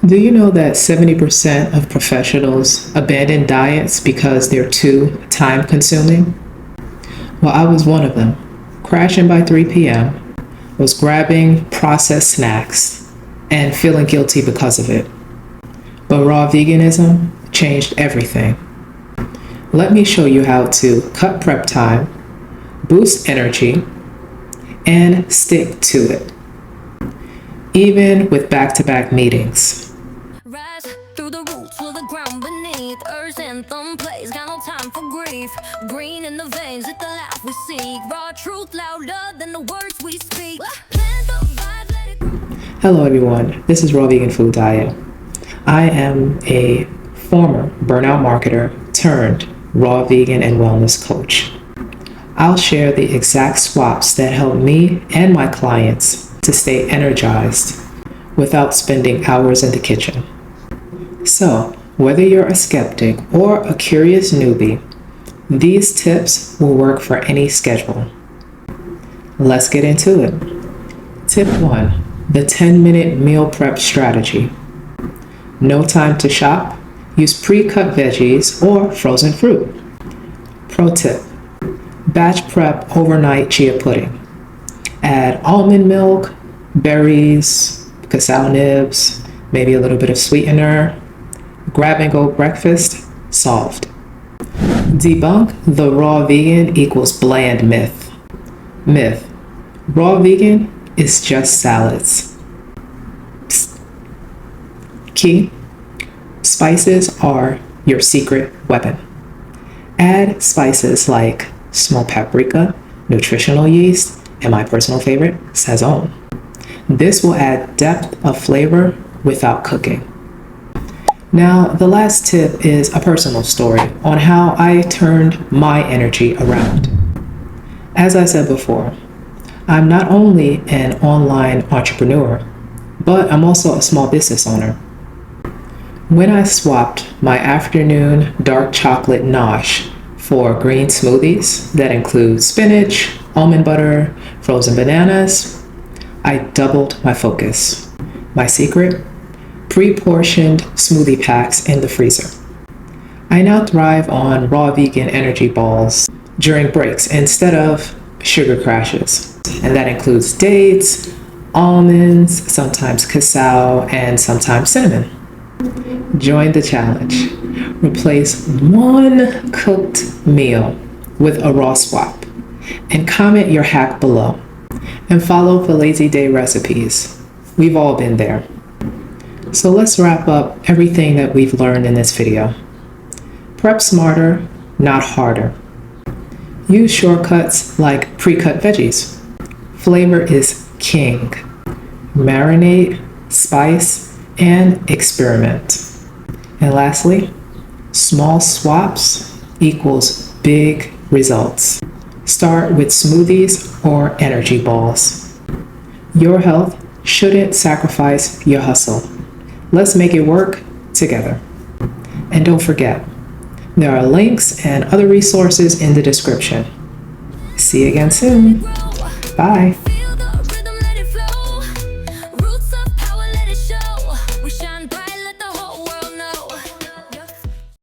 Do you know that 70% of professionals abandon diets because they're too time consuming? Well, I was one of them. Crashing by 3 p.m., was grabbing processed snacks and feeling guilty because of it. But raw veganism changed everything. Let me show you how to cut prep time, boost energy, and stick to it, even with back-to-back meetings. Rise through the roots to the ground beneath. Earth's anthem plays, got no time for grief. Green in the veins, it's the life we seek. Raw truth louder than the words we speak. Plant the vibe, let it grow. Hello everyone, this is Raw Vegan Food Diet. I am a former burnout marketer turned raw vegan and wellness coach. I'll share the exact swaps that help me and my clients to stay energized without spending hours in the kitchen. So, whether you're a skeptic or a curious newbie, these tips will work for any schedule. Let's get into it. Tip 1, the 10-minute meal prep strategy. No time to shop? Use pre-cut veggies or frozen fruit. Pro tip, batch prep overnight chia pudding. Add almond milk, berries, cacao nibs, maybe a little bit of sweetener. Grab and go breakfast, solved. Debunk the raw vegan equals bland myth. Myth, raw vegan is just salads. Psst. Key, spices are your secret weapon. Add spices like smoked paprika, nutritional yeast, and my personal favorite, sazon. This will add depth of flavor without cooking. Now, the last tip is a personal story on how I turned my energy around. As I said before, I'm not only an online entrepreneur, but I'm also a small business owner. When I swapped my afternoon dark chocolate nosh for green smoothies that include spinach, almond butter, frozen bananas, I doubled my focus. My secret? Pre-portioned smoothie packs in the freezer. I now thrive on raw vegan energy balls during breaks instead of sugar crashes. And that includes dates, almonds, sometimes cacao, and sometimes cinnamon. Join the challenge. Replace one cooked meal with a raw swap. And comment your hack below. And follow for lazy day recipes. We've all been there. So let's wrap up everything that we've learned in this video. Prep smarter, not harder. Use shortcuts like pre-cut veggies. Flavor is king. Marinate, spice, and experiment. And lastly, small swaps equals big results. Start with smoothies or energy balls. Your health shouldn't sacrifice your hustle. Let's make it work together. And don't forget, there are links and other resources in the description. See you again soon. Bye.